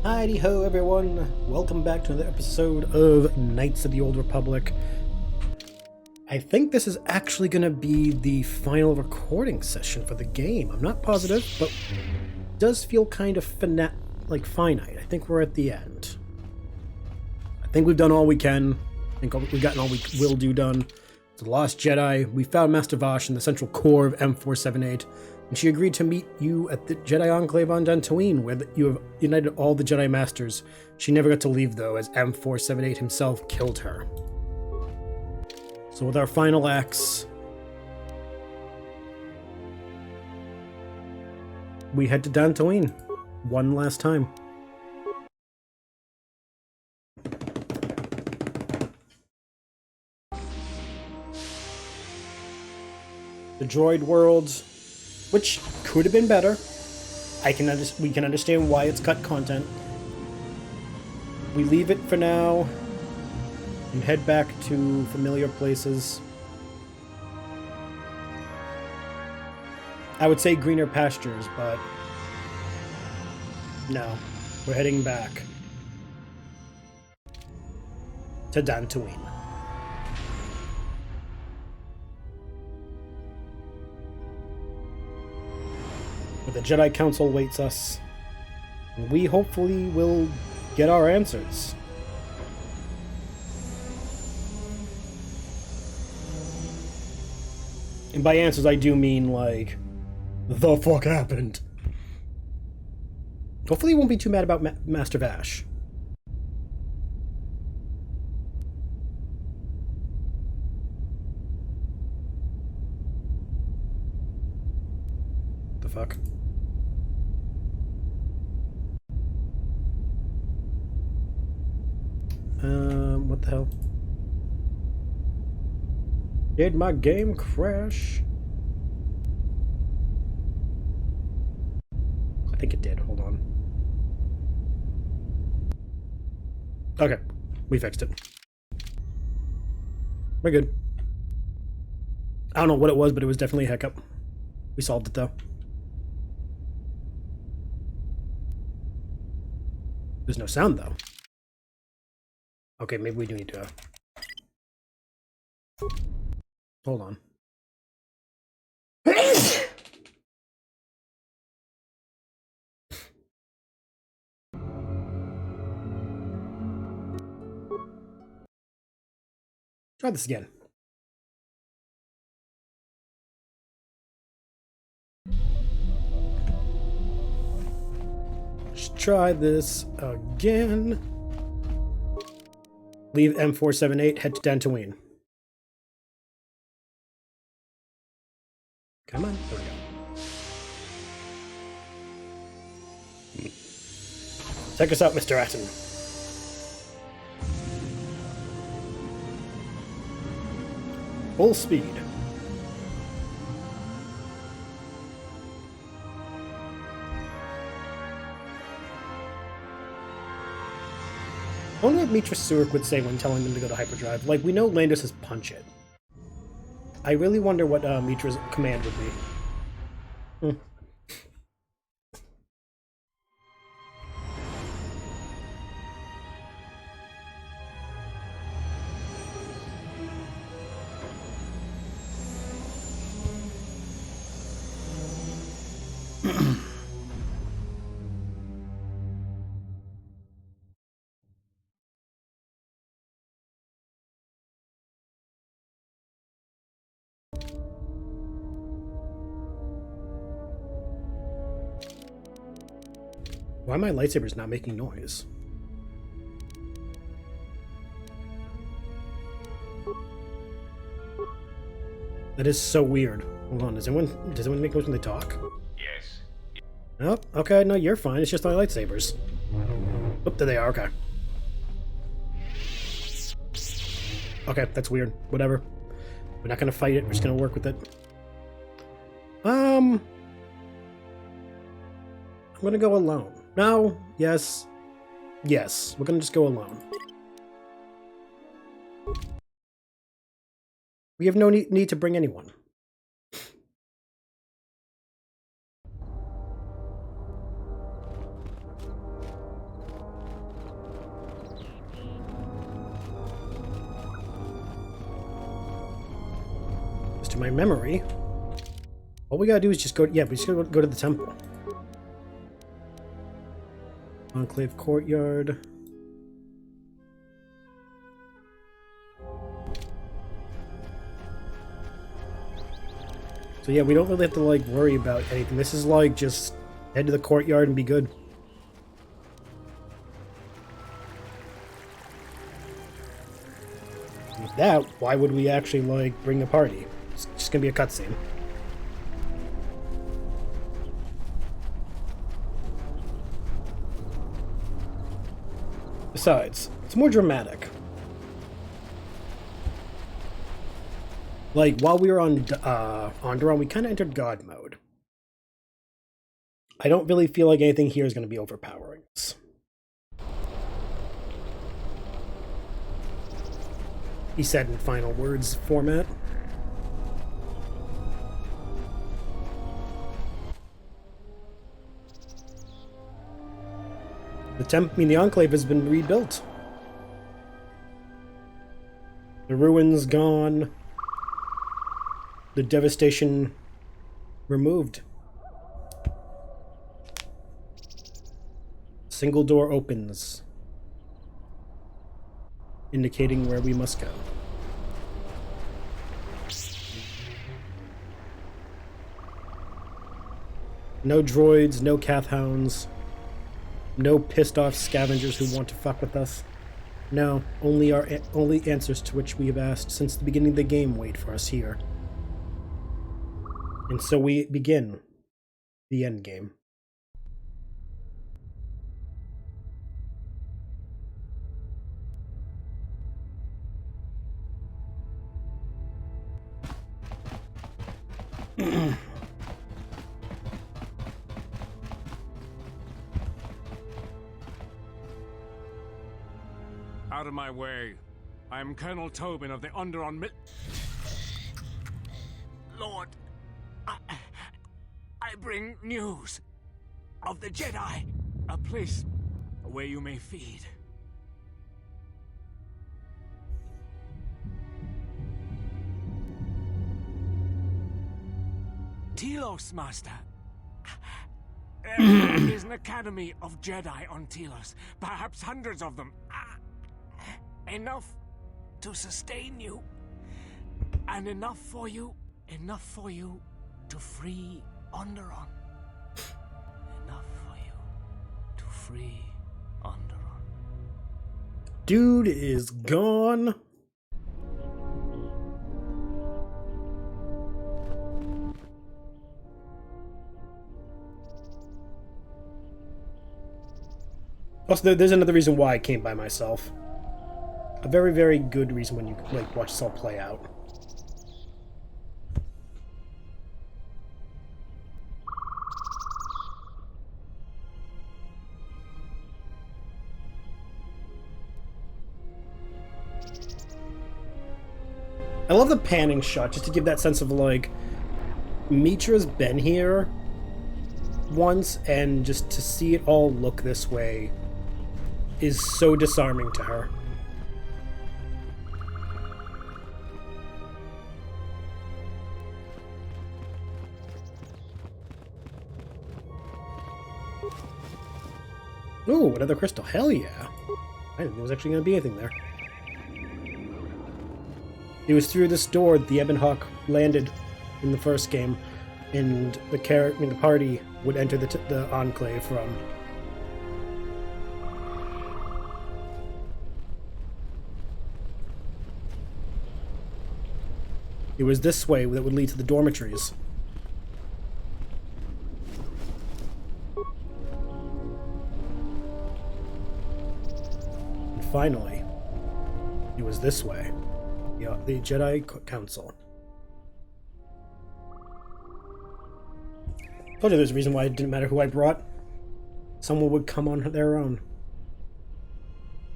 Heidi ho everyone, welcome back to another episode of Knights of the Old Republic. I think this is actually going to be the final recording session for the game. I'm not positive, but it does feel kind of finite. I think we're at the end. I think we've done all we can. I think we've gotten all we will do done. The Lost Jedi, we found Master Vosh in the central core of M478. And she agreed to meet you at the Jedi Enclave on Dantooine, where you have united all the Jedi Masters. She never got to leave, though, as M478 himself killed her. So with our final acts, we head to Dantooine one last time. The droid world, which could have been better. We can understand why it's cut content. We leave it for now and head back to familiar places. I would say greener pastures, but no, we're heading back to Dantooine. The Jedi Council waits us, and we hopefully will get our answers. And by answers, I do mean, like, the fuck happened? Hopefully he won't be too mad about Master Vash. The fuck? What the hell? Did my game crash? I think it did. Hold on. Okay. We fixed it. We're good. I don't know what it was, but it was definitely a hiccup. We solved it, though. There's no sound, though. Okay, maybe we do need to... Hold on. Try this again. Let's try this again. Leave M478, head to Dantooine. Come on, there we go. Check us out, Mr. Atten. Full speed. I wonder what Mitra Surik would say when telling them to go to hyperdrive. Like, we know Lando says punch it. I really wonder what Mitra's command would be. Why are my lightsabers not making noise? That is so weird. Hold on, does anyone make noise when they talk? Yes. Oh, okay, no, you're fine. It's just my lightsabers. Oh, there they are, okay. Okay, that's weird. Whatever. We're not gonna fight it, we're just gonna work with it. I'm gonna go alone. No, yes. Yes, we're gonna just go alone. We have no need to bring anyone. to my memory, all we gotta do is just go, yeah, we just gotta go to the temple. Enclave Courtyard. So yeah, we don't really have to like worry about anything. This is like just head to the courtyard and be good. With that, why would we actually like bring a party? It's just gonna be a cutscene. Besides, it's more dramatic. Like, while we were on Onderon, we kind of entered God mode. I don't really feel like anything here is going to be overpowering us. He said in final words format. The Enclave has been rebuilt. The ruins gone. The devastation removed. Single door opens, indicating where we must go. No droids, no cath hounds, no pissed off scavengers who want to fuck with us. No, only answers to which we have asked since the beginning of the game wait for us here. And so we begin the end game. Out of my way. I am Colonel Tobin of the Onderon Lord, I bring news of the Jedi, a place where you may feed. Telos, Master. There is an academy of Jedi on Telos, perhaps hundreds of them. Enough to sustain you, and enough for you to free Onderon. Enough for you to free Onderon. Dude is gone. Also, there's another reason why I came by myself. A very, very good reason when you like watch this all play out. I love the panning shot, just to give that sense of like, Mitra's been here once, and just to see it all look this way is so disarming to her. Ooh, another crystal. Hell yeah. I didn't think there was actually going to be anything there. It was through this door that the Ebon Hawk landed in the first game, and the party would enter the Enclave from. It was this way that would lead to the dormitories. And finally, it was this way. The Jedi Council. Told you there's a reason why it didn't matter who I brought. Someone would come on their own.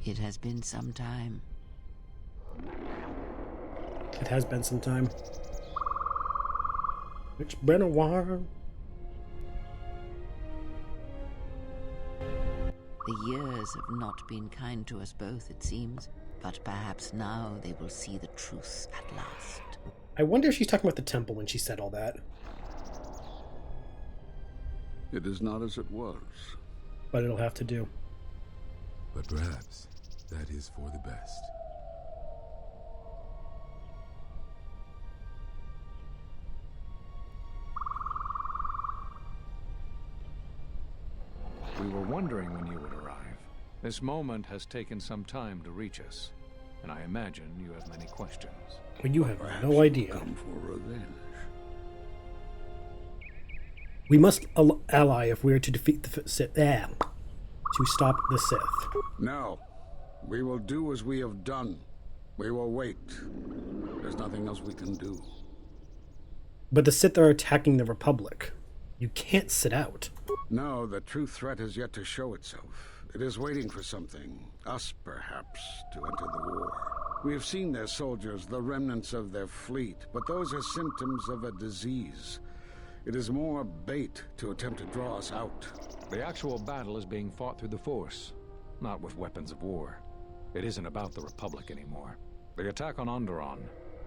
It has been some time. It has been some time. It's been a while. The years have not been kind to us both, it seems. But perhaps now they will see the truth at last. I wonder if she's talking about the temple when she said all that. It is not as it was. But it'll have to do. But perhaps that is for the best. We were wondering when you would arrive. This moment has taken some time to reach us, and I imagine you have many questions. But you have Perhaps no idea. come for revenge. We must ally if we are to defeat the Sith. To stop the Sith. No. We will do as we have done. We will wait. There's nothing else we can do. But the Sith are attacking the Republic. You can't sit out. No, the true threat has yet to show itself. It is waiting for something, us perhaps, to enter the war. We have seen their soldiers, the remnants of their fleet, but those are symptoms of a disease. It is more bait to attempt to draw us out. The actual battle is being fought through the Force, not with weapons of war. It isn't about the Republic anymore. The attack on Onderon,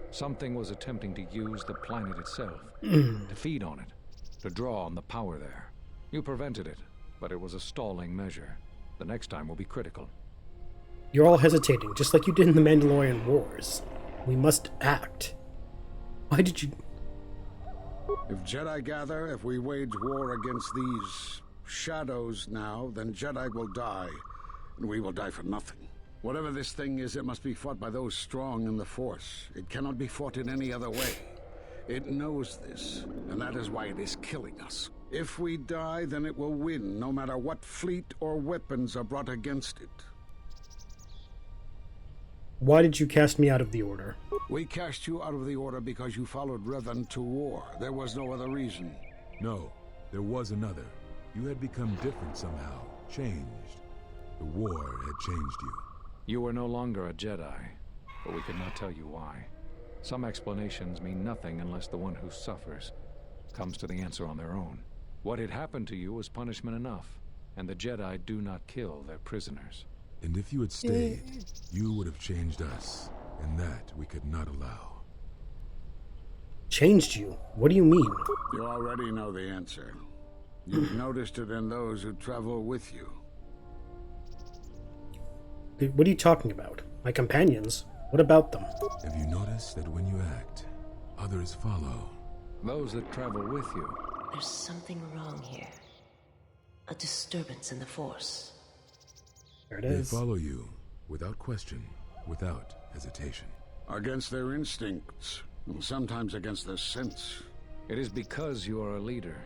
something was attempting to use the planet itself, to feed on it, to draw on the power there. You prevented it, but it was a stalling measure. The next time will be critical. You're all hesitating, just like you did in the Mandalorian Wars. We must act. Why did you... If Jedi gather, if we wage war against these shadows now, then Jedi will die, and we will die for nothing. Whatever this thing is, it must be fought by those strong in the Force. It cannot be fought in any other way. It knows this, and that is why it is killing us. If we die, then it will win, no matter what fleet or weapons are brought against it. Why did you cast me out of the Order? We cast you out of the Order because you followed Revan to war. There was no other reason. No, there was another. You had become different somehow, changed. The war had changed you. You were no longer a Jedi, but we could not tell you why. Some explanations mean nothing unless the one who suffers comes to the answer on their own. What had happened to you was punishment enough, and the Jedi do not kill their prisoners. And if you had stayed, you would have changed us, and that we could not allow. Changed you? What do you mean? You already know the answer. You've noticed it in those who travel with you. What are you talking about? My companions? What about them? Have you noticed that when you act, others follow? Those that travel with you. There's something wrong here. A disturbance in the Force. There it They is. follow you, without question, without hesitation. Against their instincts, and sometimes against their sense. It is because you are a leader,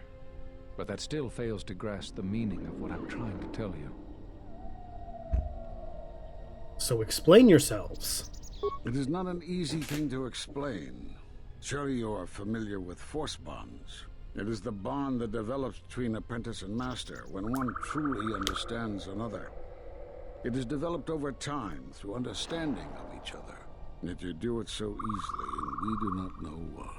but that still fails to grasp the meaning of what I'm trying to tell you. So explain yourselves. It is not an easy thing to explain. Surely you are familiar with force bonds. It is the bond that develops between apprentice and master when one truly understands another. It is developed over time through understanding of each other. Yet you do it so easily, and we do not know why.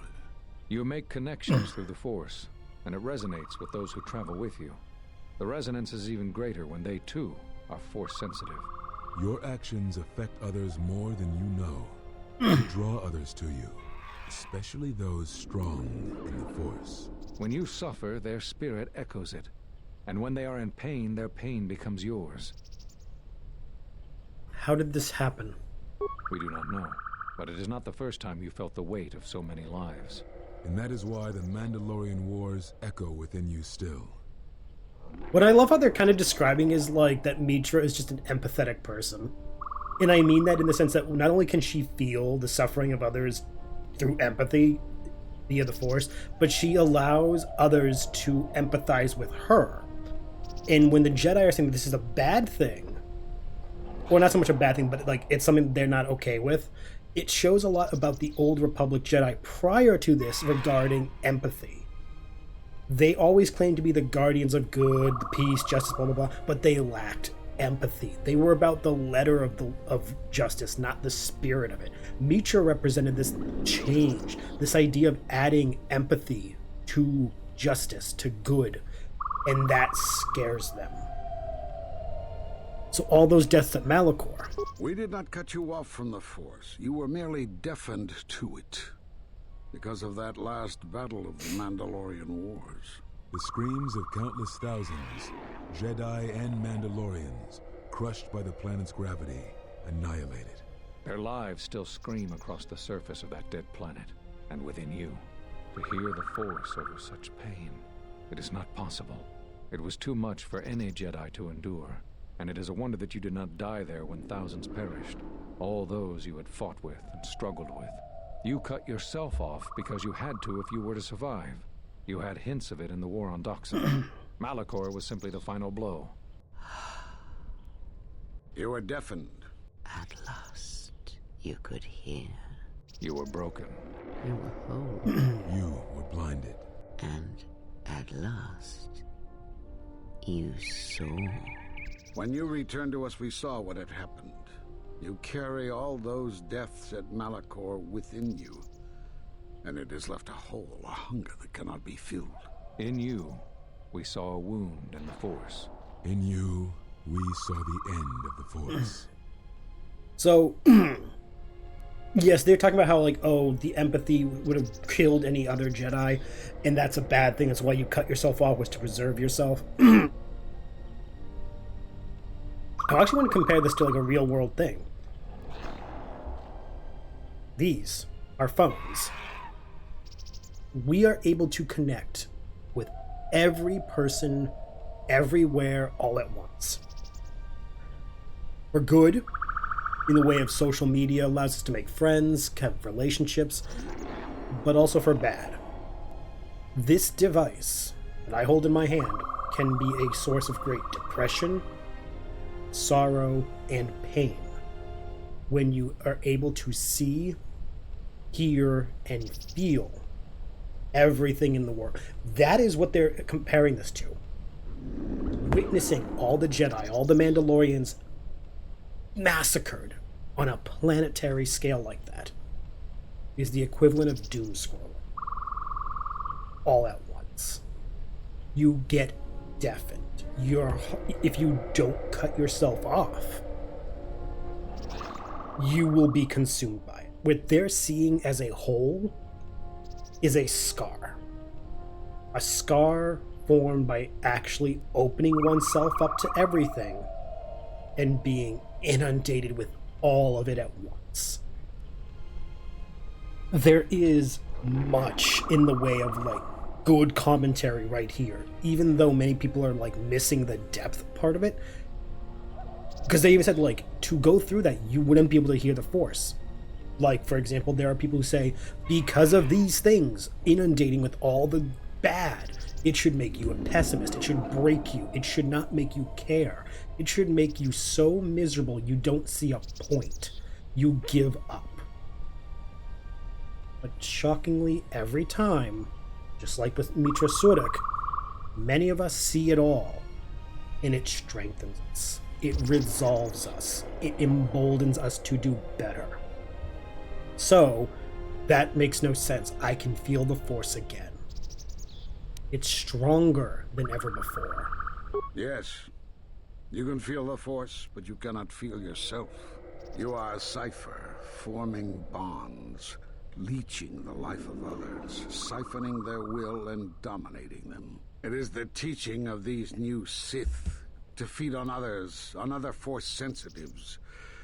You make connections through the Force, and it resonates with those who travel with you. The resonance is even greater when they, too, are Force-sensitive. Your actions affect others more than you know. You draw others to you, especially those strong in the Force. When you suffer, their spirit echoes it. And when they are in pain, their pain becomes yours. How did this happen? We do not know, but it is not the first time you felt the weight of so many lives. And that is why the Mandalorian Wars echo within you still. What I love how they're kind of describing is like that Mitra is just an empathetic person. And I mean that in the sense that not only can she feel the suffering of others through empathy via the Force, but she allows others to empathize with her. And when the Jedi are saying this is a bad thing, or not so much a bad thing, but like it's something they're not okay with, it shows a lot about the Old Republic Jedi prior to this regarding empathy. They always claimed to be the guardians of good, the peace, justice, blah, blah, blah, but they lacked empathy. They were about the letter of justice, not the spirit of it. Mitra represented this change, this idea of adding empathy to justice, to good, and that scares them. So all those deaths at Malachor. We did not cut you off from the Force. You were merely deafened to it. because of that last battle of the Mandalorian Wars. The screams of countless thousands, Jedi and Mandalorians, crushed by the planet's gravity, annihilated. Their lives still scream across the surface of that dead planet, and within you. To hear the Force over such pain, it is not possible. It was too much for any Jedi to endure, and it is a wonder that you did not die there when thousands perished. All those you had fought with and struggled with. You cut yourself off because you had to if you were to survive. You had hints of it in the war on Doxa. Malachor was simply the final blow. You were deafened. At last, you could hear. You were broken. You were whole. You were blinded. And at last, you saw. When you returned to us, we saw what had happened. You carry all those deaths at Malachor within you. And it has left a hole, a hunger that cannot be filled. In you, we saw a wound in the Force. In you, we saw the end of the Force. So, yes, they're talking about how, like, oh, the empathy would have killed any other Jedi, and that's a bad thing. That's why you cut yourself off, was to preserve yourself. I actually want to compare this to, like, a real-world thing. These are phones. We are able to connect with every person, everywhere, all at once. For good, in the way of social media, allows us to make friends, have relationships, but also for bad. This device that I hold in my hand can be a source of great depression, sorrow, and pain when you are able to see, hear, and feel everything in the world. That is what they're comparing this to. Witnessing all the Jedi, all the Mandalorians massacred on a planetary scale like that is the equivalent of doom scrolling. All at once. You get deafened. If you don't cut yourself off, you will be consumed by it. What they're seeing as a whole is a scar. A scar formed by actually opening oneself up to everything and being inundated with all of it at once. There is much in the way of, like, good commentary right here, even though many people are, like, missing the depth part of it. Because they even said, like, to go through that, you wouldn't be able to hear the Force. Like, for example, there are people who say, because of these things, inundating with all the bad, it should make you a pessimist. It should break you. It should not make you care. It should make you so miserable you don't see a point. You give up. But shockingly, every time, just like with Mitra Surik, many of us see it all, and it strengthens us. It resolves us. It emboldens us to do better. So, that makes no sense. I can feel the Force again. It's stronger than ever before. Yes, you can feel the Force, but you cannot feel yourself. You are a cipher, forming bonds, leeching the life of others, siphoning their will and dominating them. It is the teaching of these new Sith to feed on others, on other Force sensitives.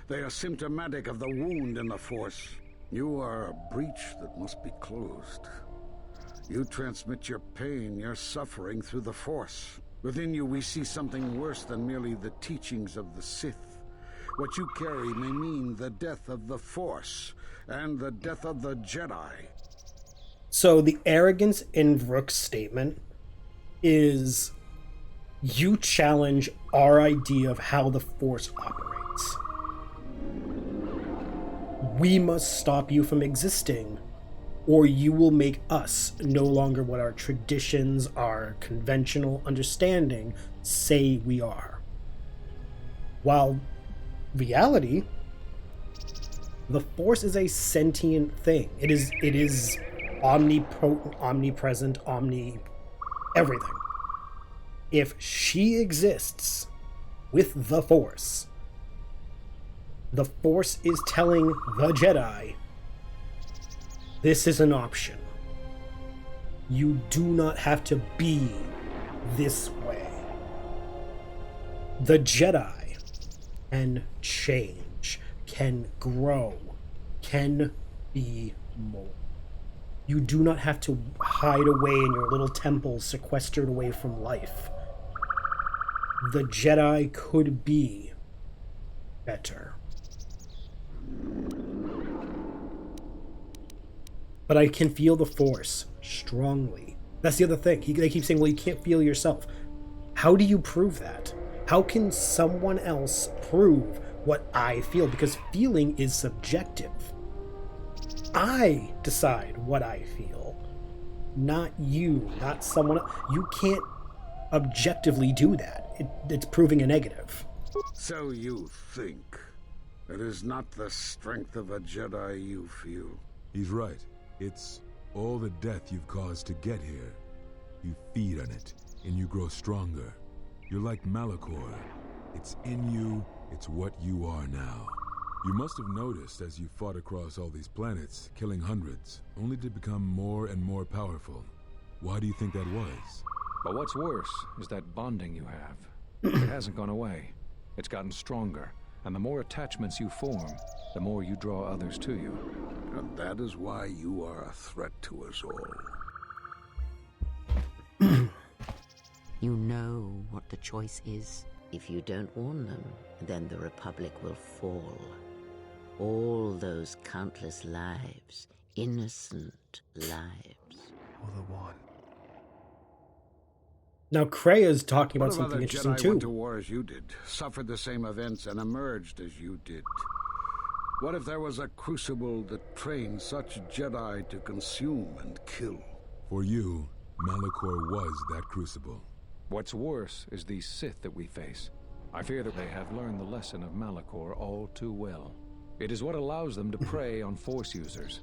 They are symptomatic of the wound in the Force. You are a breach that must be closed. You transmit your pain, your suffering through the Force. Within you we see something worse than merely the teachings of the Sith. What you carry may mean the death of the Force, and the death of the Jedi. So the arrogance in Rook's statement is, you challenge our idea of how the Force operates. We must stop you from existing, or you will make us no longer what our traditions, our conventional understanding say we are. While reality, the Force is a sentient thing. It is omnipotent, omnipresent, everything. If she exists with the Force is telling the Jedi, This is an option. You do not have to be this way. The Jedi can change, can grow, can be more. You do not have to hide away in your little temples, sequestered away from life. The Jedi could be better. But I can feel the Force strongly. That's the other thing. They keep saying, well, you can't feel yourself. How do you prove that? How can someone else prove what I feel? Because feeling is subjective. I decide what I feel, not you, not someone else. You can't objectively do that. It's proving a negative. So you think. It is not the strength of a Jedi you feel. He's right. It's all the death you've caused to get here. You feed on it, and you grow stronger. You're like Malachor. It's in you, it's what you are now. You must have noticed as you fought across all these planets, killing hundreds, only to become more and more powerful. Why do you think that was? But what's worse is that bonding you have. It hasn't gone away. It's gotten stronger, and the more attachments you form, the more you draw others to you. And that is why you are a threat to us all. You know what the choice is. If you don't warn them, then the Republic will fall. All those countless lives, innocent lives. Oh, the one. Now Krea's talking about What if something other interesting Jedi too. went to war as you did, suffered the same events, and emerged as you did? What if there was a crucible that trained such Jedi to consume and kill? For you, Malachor was that crucible. What's worse is these Sith that we face. I fear that they have learned the lesson of Malachor all too well. It is what allows them to prey on Force users,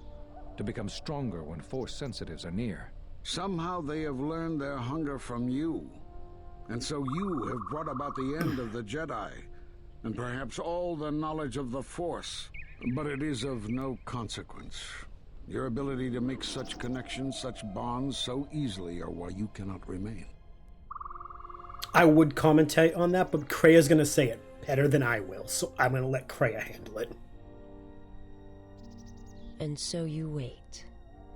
to become stronger when Force sensitives are near. Somehow they have learned their hunger from you. And so you have brought about the end of the Jedi, and perhaps all the knowledge of the Force. But it is of no consequence. Your ability to make such connections, such bonds so easily are why you cannot remain. I would commentate on that, but Krea's going to say it better than I will, so I'm going to let Krea handle it. And so you wait,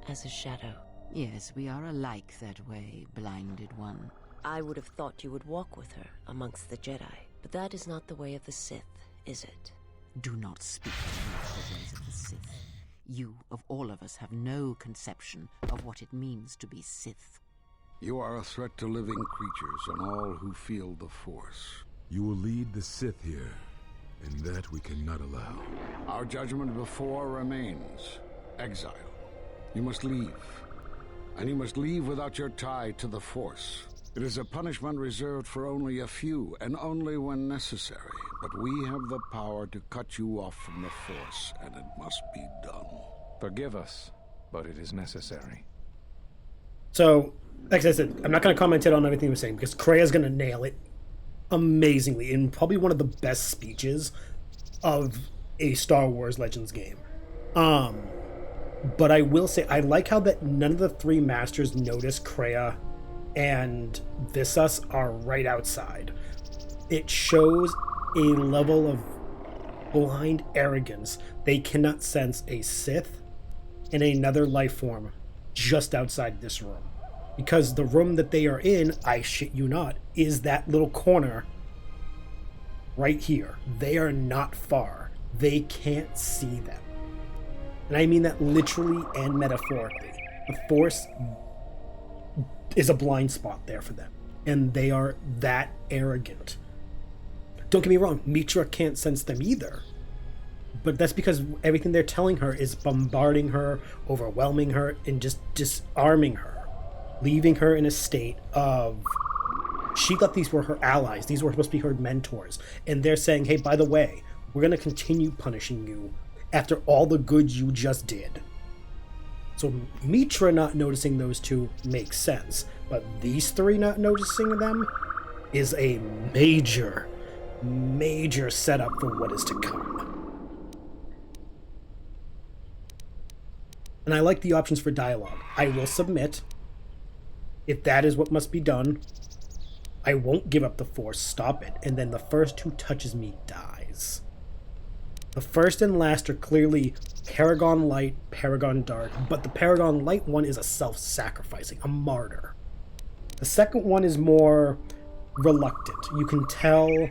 as a shadow. Yes, we are alike that way, blinded one. I would have thought you would walk with her amongst the Jedi, but that is not the way of the Sith, is it? Do not speak to me of the ways of the Sith. You, of all of us, have no conception of what it means to be Sith. You are a threat to living creatures and all who feel the Force. You will lead the Sith here, and that we cannot allow. Our judgment before remains. Exile. You must leave. And you must leave without your tie to the Force. It is a punishment reserved for only a few, and only when necessary. But we have the power to cut you off from the Force, and it must be done. Forgive us, but it is necessary. So, like I said, I'm not going to comment on everything we're saying, because Krea's going to nail it amazingly in probably one of the best speeches of a Star Wars Legends game. But I will say, I like how that none of the three masters notice Krea and Visas are right outside. It shows a level of blind arrogance. They cannot sense a Sith and another life form just outside this room. Because the room that they are in, I shit you not, is that little corner right here. They are not far. They can't see them. And I mean that literally and metaphorically. The Force is a blind spot there for them. And they are that arrogant. Don't get me wrong, Mitra can't sense them either. But that's because everything they're telling her is bombarding her, overwhelming her, and just disarming her. Leaving her in a state of... She thought these were her allies. These were supposed to be her mentors. And they're saying, hey, by the way, we're going to continue punishing you after all the good you just did. So Mitra not noticing those two makes sense. But these three not noticing them is a major, major setup for what is to come. And I like the options for dialogue. I will submit. If that is what must be done, I won't give up the Force. Stop it. And then the first who touches me dies. The first and last are clearly Paragon Light, Paragon Dark, but the Paragon Light one is a self-sacrificing, a martyr. The second one is more reluctant. You can tell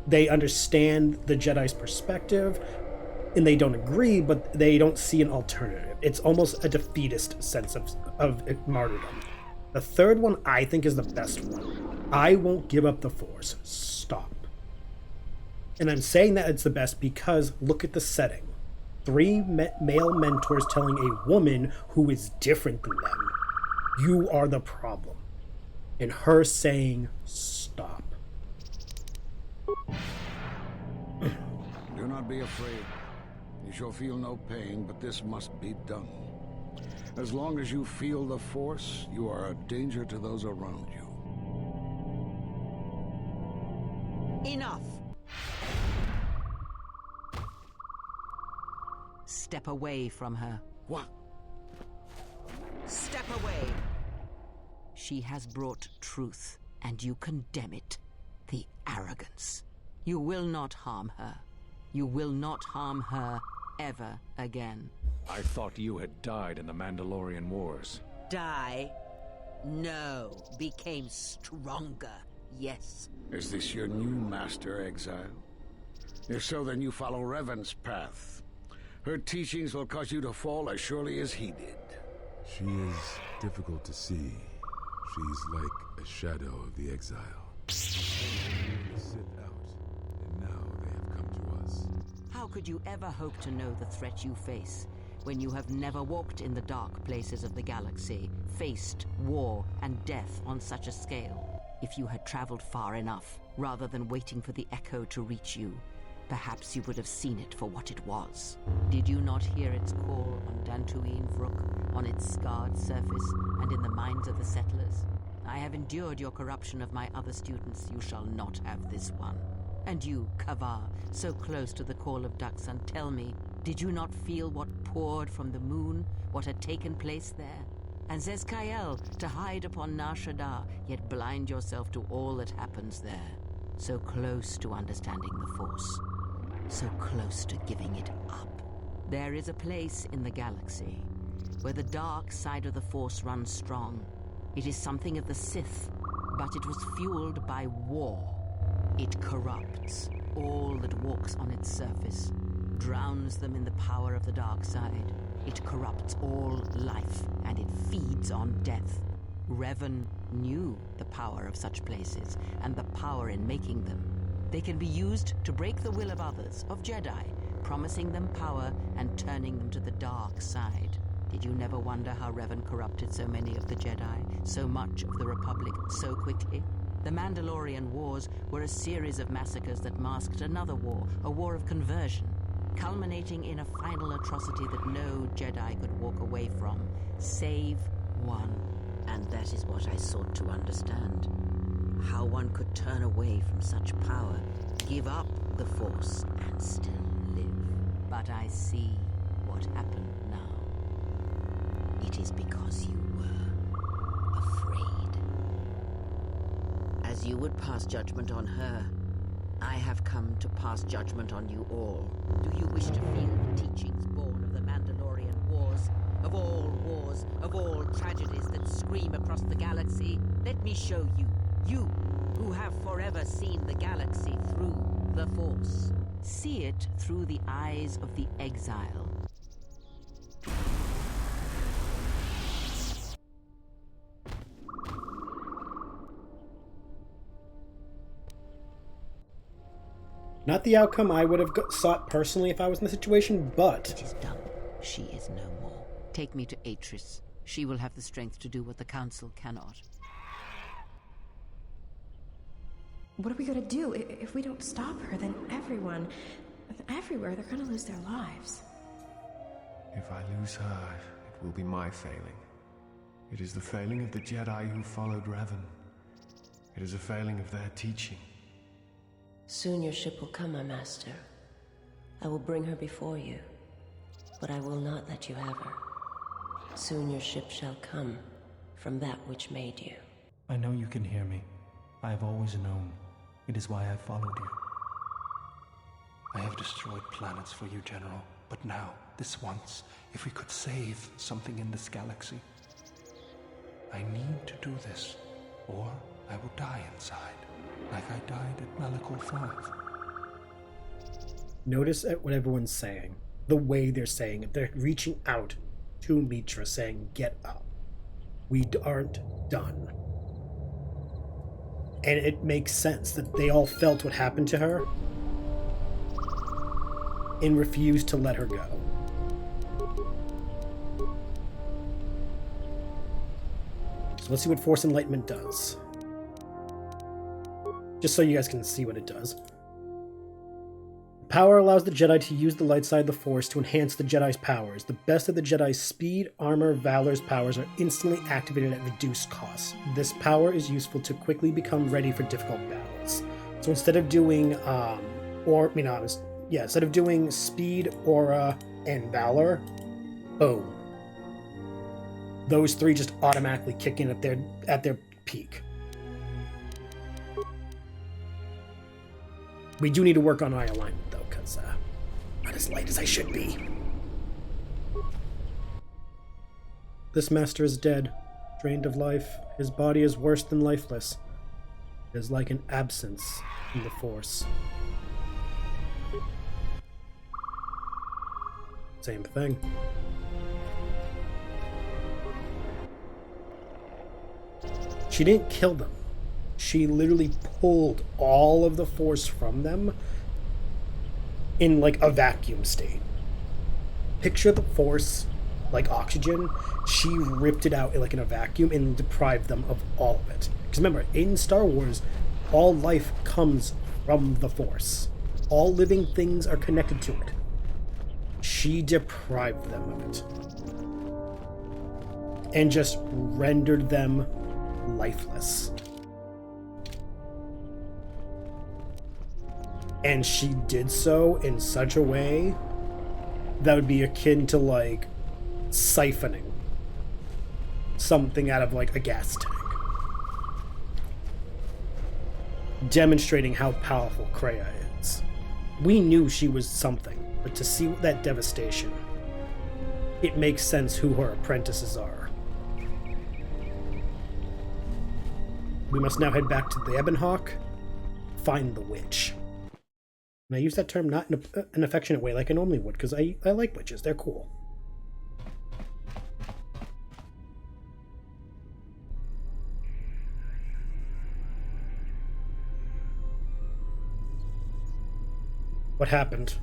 they understand the Jedi's perspective, and they don't agree, but they don't see an alternative. It's almost a defeatist sense of martyrdom. The third one, I think, is the best one. I won't give up the Force. Stop. And I'm saying that it's the best because look at the setting. 3 male mentors telling a woman who is different than them, you are the problem. And her saying, stop. Do not be afraid. You shall feel no pain, but this must be done. As long as you feel the Force, you are a danger to those around you. Enough! Step away from her. What? Step away! She has brought truth, and you condemn it. The arrogance. You will not harm her. You will not harm her ever again. I thought you had died in the Mandalorian Wars. Die? No. Became stronger. Yes. Is this your new master, Exile? If so, then you follow Revan's path. Her teachings will cause you to fall as surely as he did. She is difficult to see. She's like a shadow of the Exile. The Sith out, and now they have come to us. How could you ever hope to know the threat you face when you have never walked in the dark places of the galaxy, faced war and death on such a scale? If you had traveled far enough, rather than waiting for the echo to reach you, perhaps you would have seen it for what it was. Did you not hear its call on Dantooine Vrook, on its scarred surface, and in the minds of the settlers? I have endured your corruption of my other students. You shall not have this one. And you, Kavar, so close to the call of Daxan, tell me, did you not feel what poured from the moon, what had taken place there? And Zezkael, to hide upon Nar Shaddaa, yet blind yourself to all that happens there. So close to understanding the Force. So close to giving it up. There is a place in the galaxy where the dark side of the Force runs strong. It is something of the Sith, but it was fueled by war. It corrupts all that walks on its surface, drowns them in the power of the dark side. It corrupts all life, and it feeds on death. Revan knew the power of such places, and the power in making them. They can be used to break the will of others, of Jedi, promising them power and turning them to the dark side. Did you never wonder how Revan corrupted so many of the Jedi, so much of the Republic, so quickly? The Mandalorian Wars were a series of massacres that masked another war, a war of conversion, culminating in a final atrocity that no Jedi could walk away from, save one. And that is what I sought to understand. How one could turn away from such power, give up the Force, and still live. But I see what happened now. It is because you were afraid. As you would pass judgment on her, I have come to pass judgment on you all. Do you wish to feel the teachings born of the Mandalorian Wars? Of all tragedies that scream across the galaxy? Let me show you. You, who have forever seen the galaxy through the Force. See it through the eyes of the Exile. Not the outcome I would have sought personally if I was in the situation, but... It is done. She is no more. Take me to Atris. She will have the strength to do what the Council cannot. What are we gonna do? If we don't stop her, then everyone, everywhere, they're gonna lose their lives. If I lose her, it will be my failing. It is the failing of the Jedi who followed Revan. It is a failing of their teaching. Soon your ship will come, my master. I will bring her before you. But I will not let you have her. Soon your ship shall come from that which made you. I know you can hear me. I have always known. It is why I followed you. I have destroyed planets for you, General. But now, this once, if we could save something in this galaxy. I need to do this, or I will die inside, like I died at Malachor 5. Notice what everyone's saying. The way they're saying it. They're reaching out to Mitra saying, get up. We aren't done. And it makes sense that they all felt what happened to her and refused to let her go. So let's see what Force Enlightenment does. Just so you guys can see what it does. Power allows the Jedi to use the light side of the Force to enhance the Jedi's powers. The best of the Jedi's speed, armor, valor's powers are instantly activated at reduced costs. This power is useful to quickly become ready for difficult battles. So instead of doing, instead of doing speed, aura, and valor, boom. Those three just automatically kick in at their peak. We do need to work on eye alignment, though, because not as light as I should be. This master is dead, drained of life. His body is worse than lifeless. It is like an absence in the Force. Same thing. She didn't kill them. She literally pulled all of the Force from them in like a vacuum state. Picture the Force like oxygen. She ripped it out like in a vacuum and deprived them of all of it. Because remember, in Star Wars, all life comes from the Force. All living things are connected to it. She deprived them of it. And just rendered them lifeless. And she did so in such a way that would be akin to like siphoning something out of like a gas tank. Demonstrating how powerful Kreia is. We knew she was something, but to see that devastation, it makes sense who her apprentices are. We must now head back to the Ebonhawk, find the witch. And I use that term not in an affectionate way like I normally would, because I like witches. They're cool. What happened?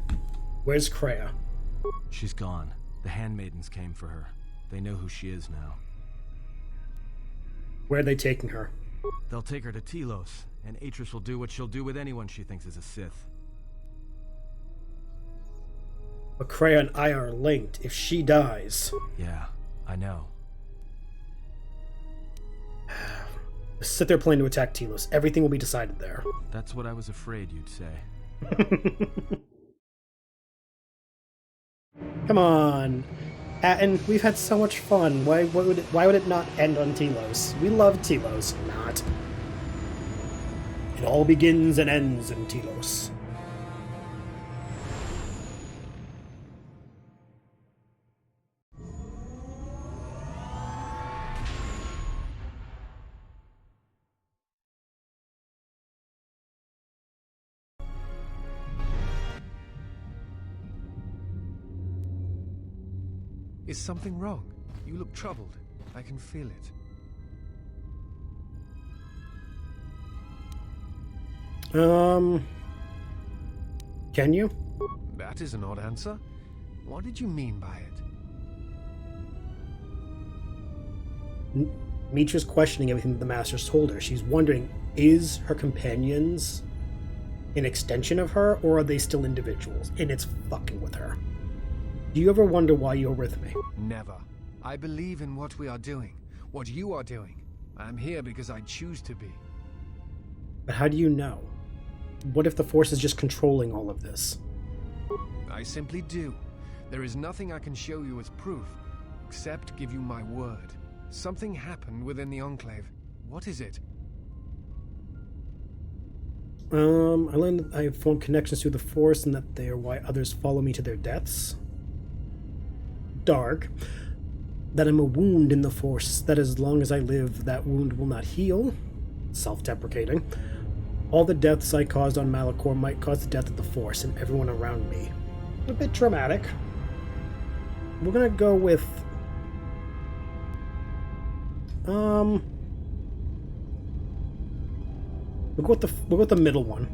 Where's Kreia? She's gone. The handmaidens came for her. They know who she is now. Where are they taking her? They'll take her to Telos, and Atris will do what she'll do with anyone she thinks is a Sith. But Kreia and I are linked. If she dies... Yeah, I know. The Sith are planning to attack Telos. Everything will be decided there. That's what I was afraid you'd say. Come on. Atten, we've had so much fun. Why would it not end on Telos? We love Telos. Not. It all begins and ends in Telos. Is something wrong? You look troubled. I can feel it. Can you? That is an odd answer. What did you mean by it? Mitra's questioning everything that the Master's told her. She's wondering, is her companions an extension of her, or are they still individuals? And it's fucking with her. Do you ever wonder why you're with me? Never. I believe in what we are doing, what you are doing. I'm here because I choose to be. But how do you know? What if the Force is just controlling all of this? I simply do. There is nothing I can show you as proof, except give you my word. Something happened within the Enclave. What is it? I learned that I have formed connections to the Force and that they are why others follow me to their deaths. Dark. That I'm a wound in the Force, that as long as I live, that wound will not heal. Self-deprecating. All the deaths I caused on Malachor might cause the death of the Force and everyone around me. A bit dramatic. We're gonna go with... We'll go with the middle one.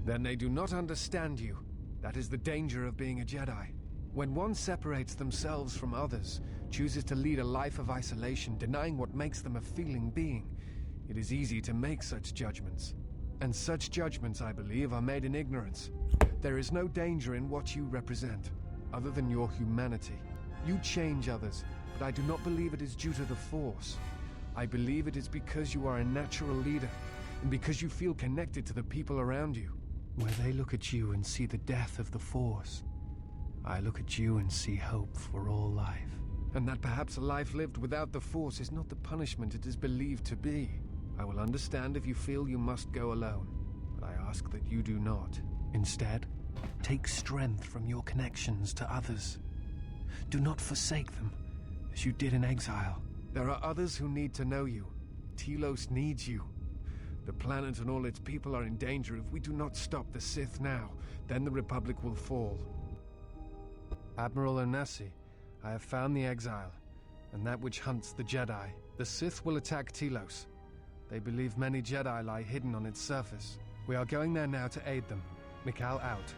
Then they do not understand you. That is the danger of being a Jedi. When one separates themselves from others, chooses to lead a life of isolation, denying what makes them a feeling being, it is easy to make such judgments. And such judgments, I believe, are made in ignorance. There is no danger in what you represent, other than your humanity. You change others, but I do not believe it is due to the Force. I believe it is because you are a natural leader, and because you feel connected to the people around you. Where they look at you and see the death of the Force, I look at you and see hope for all life. And that perhaps a life lived without the Force is not the punishment it is believed to be. I will understand if you feel you must go alone, but I ask that you do not. Instead, take strength from your connections to others. Do not forsake them, as you did in exile. There are others who need to know you. Telos needs you. The planet and all its people are in danger. If we do not stop the Sith now, then the Republic will fall. Admiral Onasi, I have found the exile, and that which hunts the Jedi. The Sith will attack Telos. They believe many Jedi lie hidden on its surface. We are going there now to aid them. Mikal out.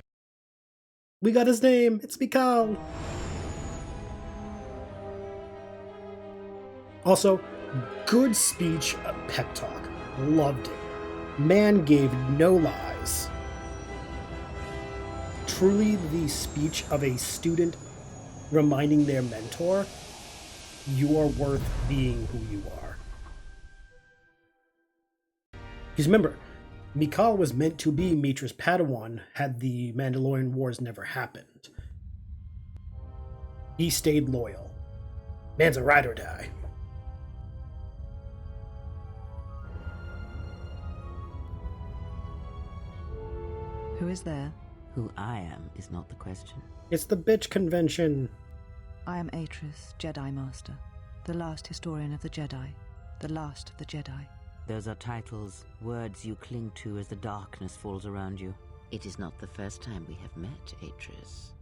We got his name! It's Mikal! Also, good speech, pep talk. Loved it. Man gave no lies. Truly the speech of a student reminding their mentor, you are worth being who you are. Because remember, Mikal was meant to be Mitra's Padawan had the Mandalorian Wars never happened. He stayed loyal. Man's a ride or die. Who is there? Who I am is not the question. It's the bitch convention. I am Atris, Jedi Master, the last historian of the Jedi, the last of the Jedi. Those are titles, words you cling to as the darkness falls around you. It is not the first time we have met, Atris.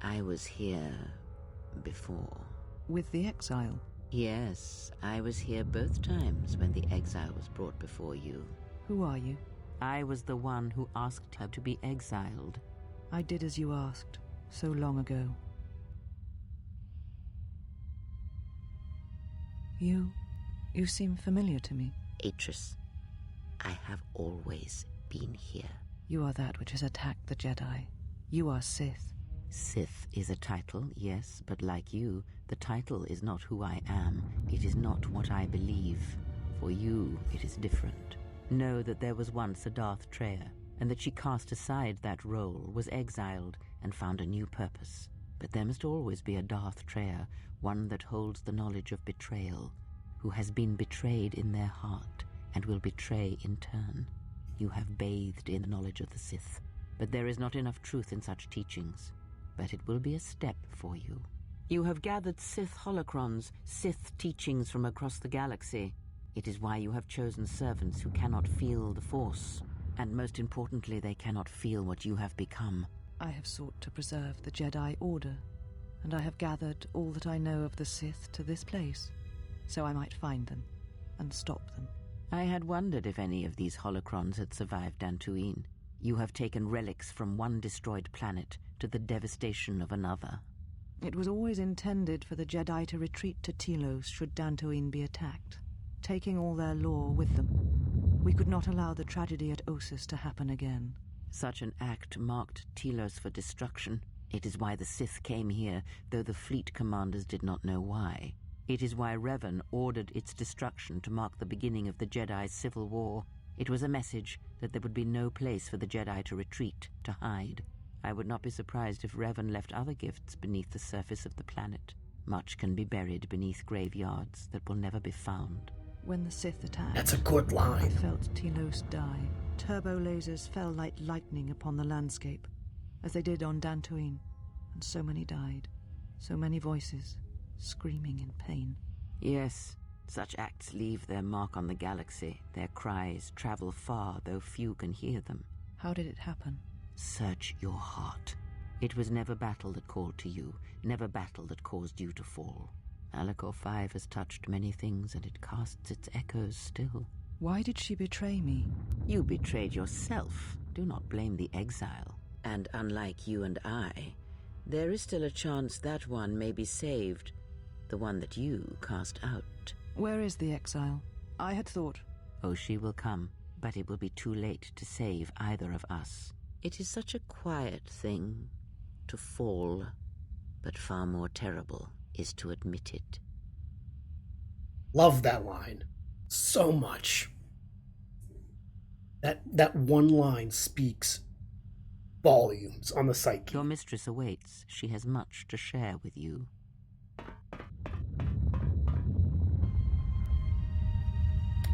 I was here before. With the exile? Yes, I was here both times when the exile was brought before you. Who are you? I was the one who asked her to be exiled. I did as you asked, so long ago. You seem familiar to me. Atris, I have always been here. You are that which has attacked the Jedi. You are Sith. Sith is a title, yes, but like you, the title is not who I am. It is not what I believe. For you, it is different. Know that there was once a Darth Treya, and that she cast aside that role, was exiled, and found a new purpose. But there must always be a Darth Treya, one that holds the knowledge of betrayal, who has been betrayed in their heart, and will betray in turn. You have bathed in the knowledge of the Sith, but there is not enough truth in such teachings. But it will be a step for you. You have gathered Sith holocrons, Sith teachings from across the galaxy. It is why you have chosen servants who cannot feel the Force, and most importantly, they cannot feel what you have become. I have sought to preserve the Jedi Order, and I have gathered all that I know of the Sith to this place, so I might find them and stop them. I had wondered if any of these holocrons had survived Dantooine. You have taken relics from one destroyed planet to the devastation of another. It was always intended for the Jedi to retreat to Telos should Dantooine be attacked, taking all their lore with them. We could not allow the tragedy at Ossus to happen again. Such an act marked Telos for destruction. It is why the Sith came here, though the fleet commanders did not know why. It is why Revan ordered its destruction to mark the beginning of the Jedi's civil war. It was a message that there would be no place for the Jedi to retreat, to hide. I would not be surprised if Revan left other gifts beneath the surface of the planet. Much can be buried beneath graveyards that will never be found. When the Sith attacked, That's a good I line. felt Telos die. Turbo lasers fell like lightning upon the landscape, as they did on Dantooine, and so many died. So many voices, screaming in pain. Yes, such acts leave their mark on the galaxy. Their cries travel far, though few can hear them. How did it happen? Search your heart. It was never battle that called to you, never battle that caused you to fall. Alacor 5 has touched many things, and it casts its echoes still. Why did she betray me? You betrayed yourself. Do not blame the exile. And unlike you and I, there is still a chance that one may be saved. The one that you cast out. Where is the exile? I had thought... Oh, she will come, but it will be too late to save either of us. It is such a quiet thing to fall, but far more terrible is to admit it. Love that line so much. That one line speaks volumes on the psyche. Your mistress awaits. She has much to share with you.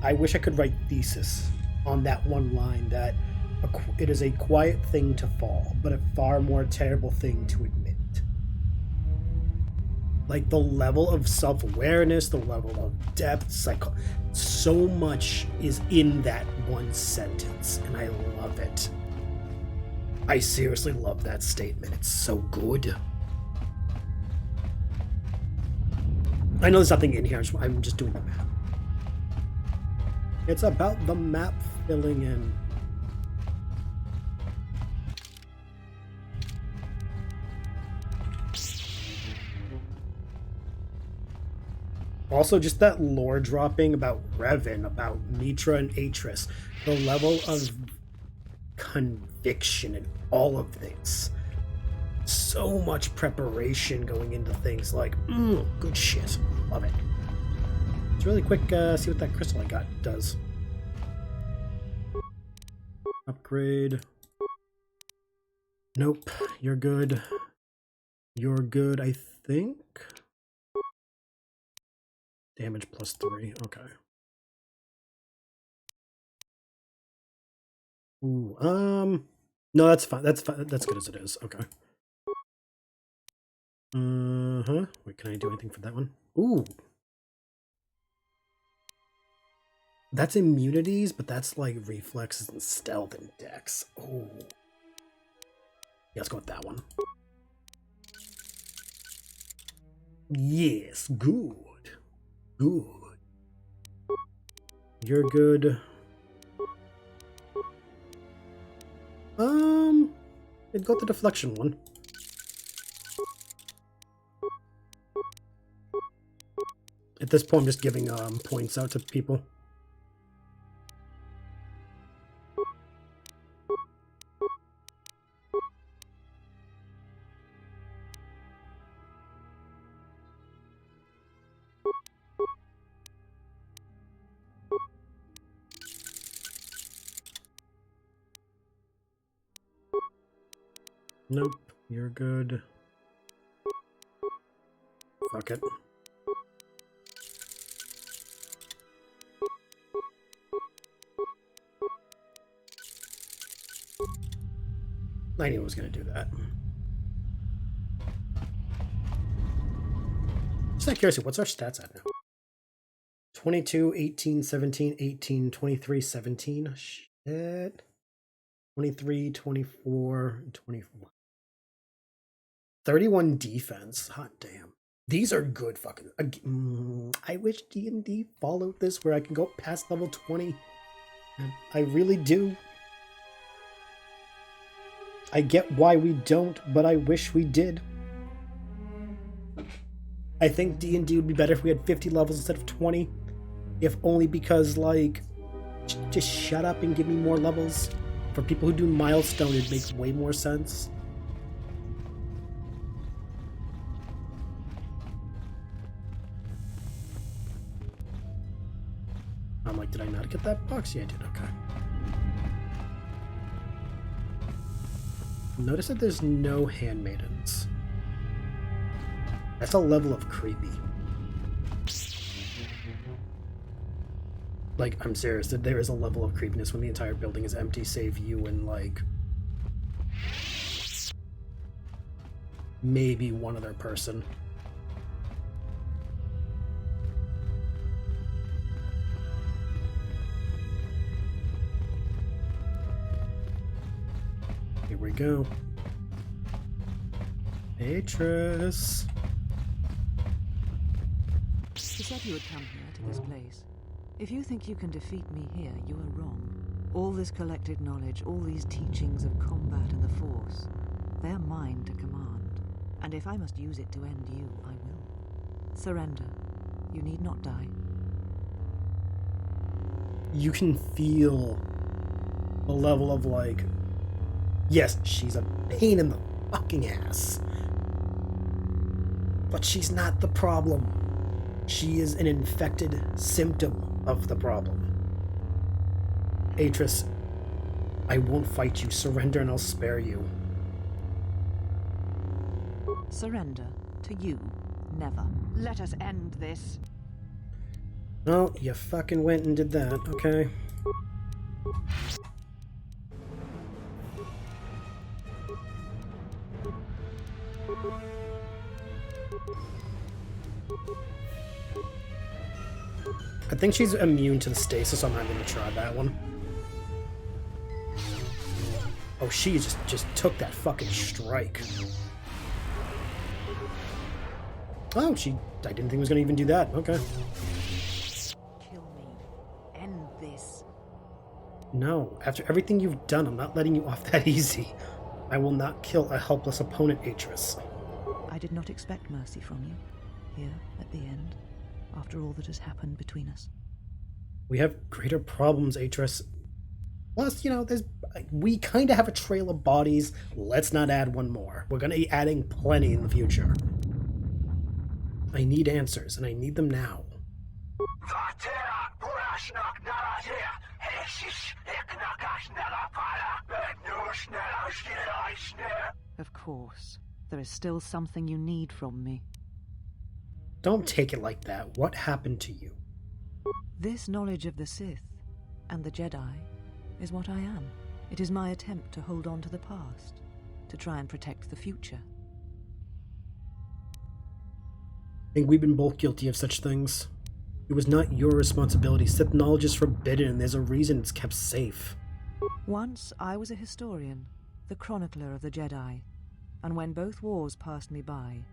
I wish I could write thesis on that one line, that it is a quiet thing to fall, but a far more terrible thing to admit. Like, the level of self-awareness, the level of depth, so much is in that one sentence, and I love it. I seriously love that statement. It's so good. I know there's nothing in here, I'm just doing the map. It's about the map filling in. Also, just that lore dropping about Revan, about Mitra and Atris, the level of conviction in all of this. So much preparation going into things like, good shit. Love it. Let's really quick see what that crystal I got does. Upgrade. Nope, you're good. You're good, I think. Damage +3, okay. Ooh, no, that's fine. That's fine. That's good as it is. Okay. Wait, can I do anything for that one? Ooh. That's immunities, but that's like reflexes and stealth and dex. Oh. Yeah, let's go with that one. Yes, good. Good. You're good. I'd go with the deflection one. At this point, I'm just giving points out to people. Nope, you're good. Fuck it. I knew I was going to do that. Just out of curiosity, what's our stats at now? 22, 18, 17, 18, 23, 17. Shit. 23, 24, 24. 31 defense. Hot damn. These are good fucking... I wish D&D followed this where I can go past level 20. I really do. I get why we don't, but I wish we did. I think D&D would be better if we had 50 levels instead of 20. If only because, like, just shut up and give me more levels. For people who do milestone, it makes way more sense. I'm like, did I not get that box? Yeah, I did. Okay. Notice that there's no handmaidens. That's a level of creepy. Like, I'm serious, that there is a level of creepiness when the entire building is empty, save you and, like, maybe one other person. Here we go. Atris. She said you would come here to this place. If you think you can defeat me here, you are wrong. All this collected knowledge, all these teachings of combat and the Force, they are mine to command. And if I must use it to end you, I will. Surrender. You need not die. You can feel a level of, like, yes, she's a pain in the fucking ass. But she's not the problem. She is an infected symptom of the problem. Atris, I won't fight you. Surrender and I'll spare you. Surrender to you, never. Let us end this. Oh, you fucking went and did that, okay. I think she's immune to the stasis, so I'm not gonna try that one. Oh, she just took that fucking strike. Oh, I didn't think it was gonna even do that. Okay. Kill me. End this. No, after everything you've done, I'm not letting you off that easy. I will not kill a helpless opponent, Atris. I did not expect mercy from you, here at the end, after all that has happened between us. We have greater problems, Atris. Plus, we kind of have a trail of bodies. Let's not add one more. We're going to be adding plenty in the future. I need answers, and I need them now. Of course. There is still something you need from me. Don't take it like that. What happened to you? This knowledge of the Sith and the Jedi is what I am. It is my attempt to hold on to the past, to try and protect the future. I think we've been both guilty of such things. It was not your responsibility. Sith knowledge is forbidden, and there's a reason it's kept safe. Once I was a historian, the chronicler of the Jedi, and when both wars passed me by,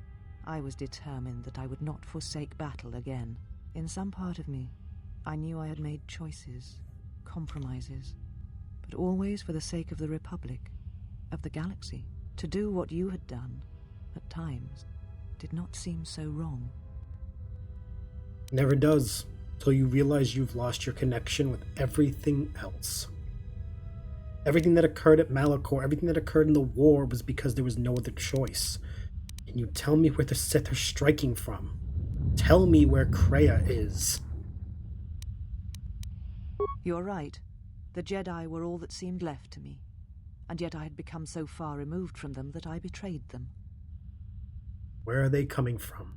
I was determined that I would not forsake battle again. In some part of me, I knew I had made choices, compromises, but always for the sake of the Republic, of the galaxy. To do what you had done, at times, did not seem so wrong. Never does, till you realize you've lost your connection with everything else. Everything that occurred at Malachor, everything that occurred in the war was because there was no other choice. Can you tell me where the Sith are striking from? Tell me where Kreia is. You're right. The Jedi were all that seemed left to me, and yet I had become so far removed from them that I betrayed them. Where are they coming from?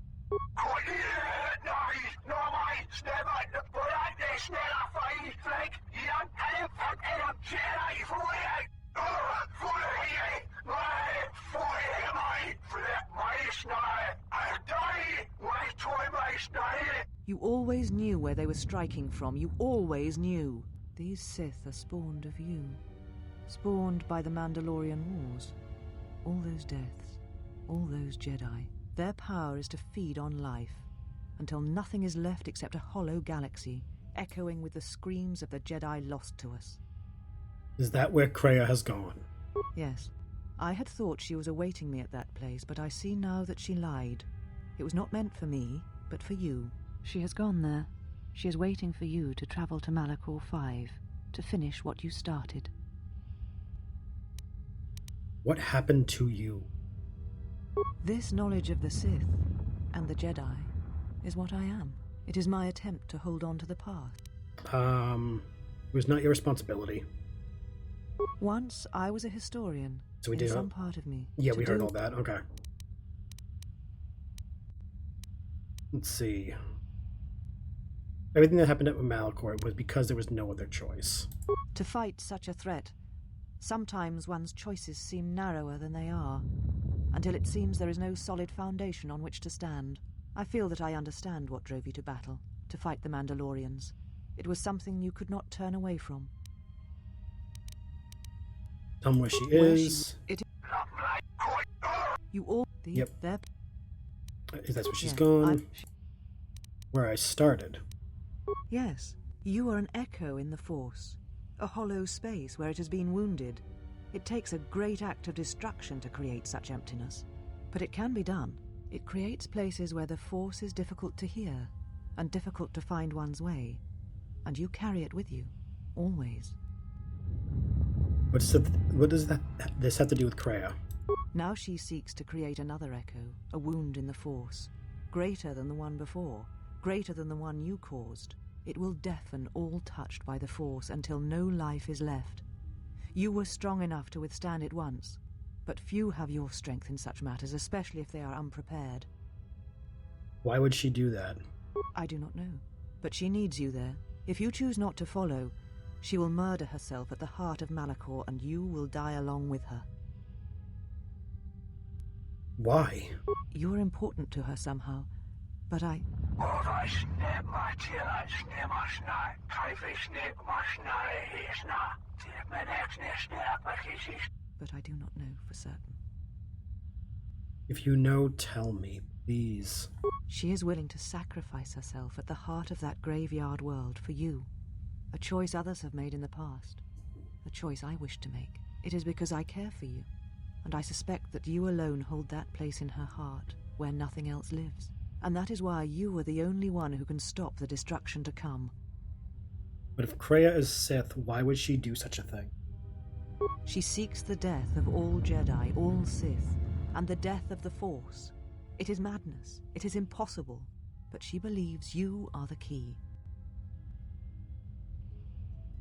You always knew where they were striking from. You always knew. These Sith are spawned of you. Spawned by the Mandalorian Wars. All those deaths. All those Jedi. Their power is to feed on life, until nothing is left except a hollow galaxy, echoing with the screams of the Jedi lost to us. Is that where Kreia has gone? Yes. I had thought she was awaiting me at that place, but I see now that she lied. It was not meant for me, but for you. She has gone there. She is waiting for you to travel to Malachor 5, to finish what you started. What happened to you? This knowledge of the Sith and the Jedi is what I am. It is my attempt to hold on to the past. It was not your responsibility. Once I was a historian, So we In did. some part of me. Yeah, to we heard do- all that. Okay. Let's see. Everything that happened at Malachor was because there was no other choice. To fight such a threat, sometimes one's choices seem narrower than they are, until it seems there is no solid foundation on which to stand. I feel that I understand what drove you to battle, to fight the Mandalorians. It was something you could not turn away from. Tell me where she Where is. You all... Yep. There. That's where she's Yeah, gone. Where I started. Yes, you are an echo in the Force, a hollow space where it has been wounded. It takes a great act of destruction to create such emptiness, but it can be done. It creates places where the Force is difficult to hear, and difficult to find one's way, and you carry it with you, always. What does this have to do with Kreia? Now she seeks to create another echo, a wound in the Force, greater than the one before, greater than the one you caused. It will deafen all touched by the Force until no life is left. You were strong enough to withstand it once, but few have your strength in such matters, especially if they are unprepared. Why would she do that? I do not know, but she needs you there. If you choose not to follow, she will murder herself at the heart of Malachor, and you will die along with her. Why? You're important to her somehow, but I... But I do not know for certain. If you know, tell me, please. She is willing to sacrifice herself at the heart of that graveyard world for you. A choice others have made in the past. A choice I wish to make. It is because I care for you, and I suspect that you alone hold that place in her heart where nothing else lives. And that is why you are the only one who can stop the destruction to come. But if Kreia is Sith, why would she do such a thing? She seeks the death of all Jedi, all Sith, and the death of the Force. It is madness. It is impossible. But she believes you are the key.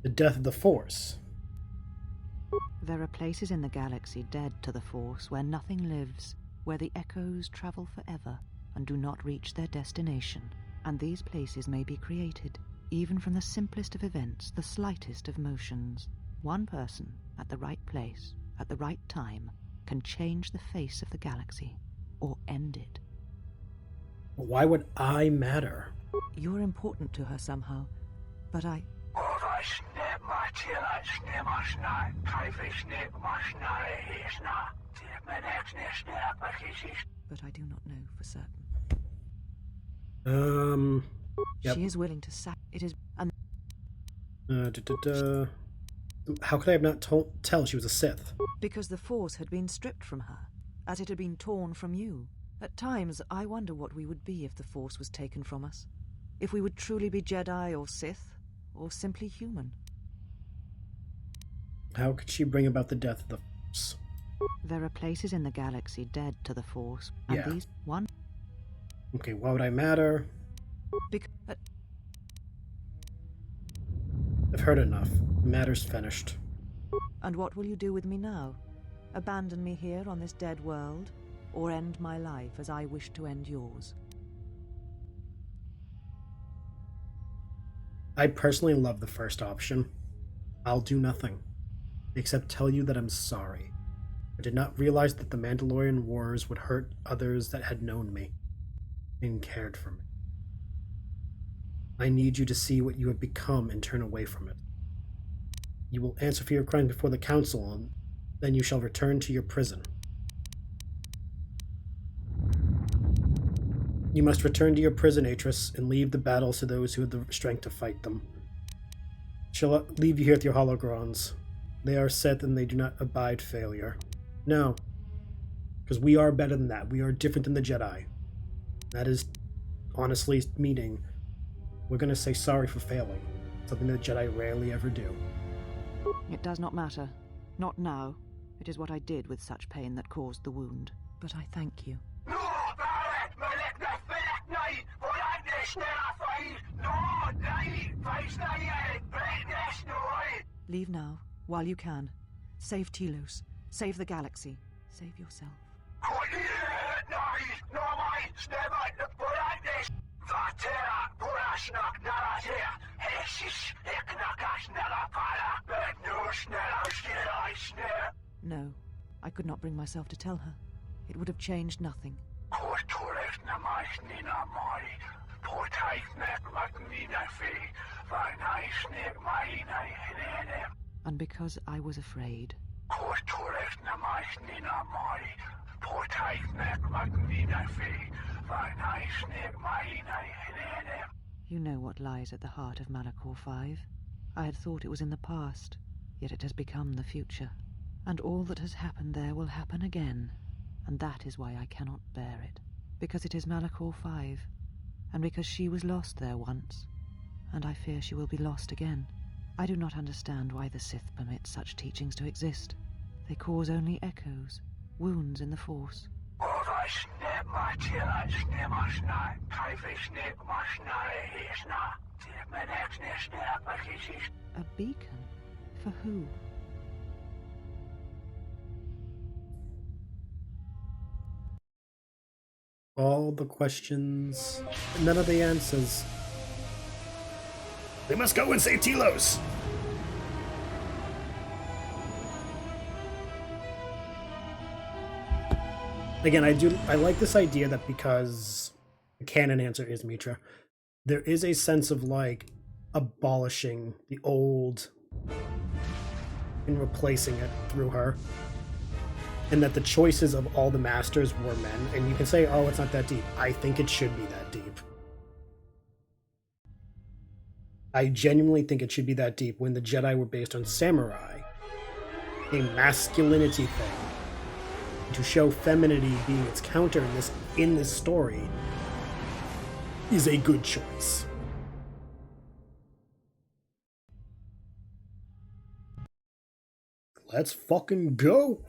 The death of the Force. There are places in the galaxy dead to the Force where nothing lives, where the echoes travel forever and do not reach their destination. And these places may be created, even from the simplest of events, the slightest of motions. One person, at the right place, at the right time, can change the face of the galaxy, or end it. Why would I matter? You're important to her somehow, but I... But I do not know for certain. Yep. She is willing to it is... And How could I have not tell she was a Sith? because the Force had been stripped from her, as it had been torn from you. At times, I wonder what we would be if the Force was taken from us. If we would truly be Jedi or Sith, or simply human. How could she bring about the death of the Force? There are places in the galaxy dead to the Force, and Yeah. these... One... Okay, why would I matter? I've heard enough. The matter's finished. And what will you do with me now? Abandon me here on this dead world, or end my life as I wish to end yours? I personally love the first option. I'll do nothing, except tell you that I'm sorry. I did not realize that the Mandalorian Wars would hurt others that had known me and cared for me. I need you to see what you have become and turn away from it. You will answer for your crimes before the Council, and then you shall return to your prison. You must return to your prison, Atris, and leave the battles to those who have the strength to fight them. Shall leave you here with your hologrons. They are Sith and they do not abide failure. No, because we are better than that. We are different than the Jedi. That is honestly meaning we're going to say sorry for failing, something that Jedi rarely ever do. It does not matter. Not now. It is what I did with such pain that caused the wound. But I thank you. Leave now, while you can. Save Telos. Save the galaxy. Save yourself. No, I could not bring myself to tell her. It would have changed nothing. And because I was afraid. You know what lies at the heart of Malachor 5. I had thought it was in the past, yet it has become the future. And all that has happened there will happen again. And that is why I cannot bear it. Because it is Malachor 5. And because she was lost there once. And I fear she will be lost again. I do not understand why the Sith permit such teachings to exist. They cause only echoes, wounds in the Force. A beacon? For who? All the questions, none of the answers. They must go and save Telos! Again, I like this idea that because the canon answer is Mitra, there is a sense of like abolishing the old and replacing it through her. And that the choices of all the masters were men. And you can say, oh, it's not that deep. I think it should be that deep. I genuinely think it should be that deep when the Jedi were based on samurai. A masculinity thing. To show femininity being its counter in this story is a good choice. Let's fucking go!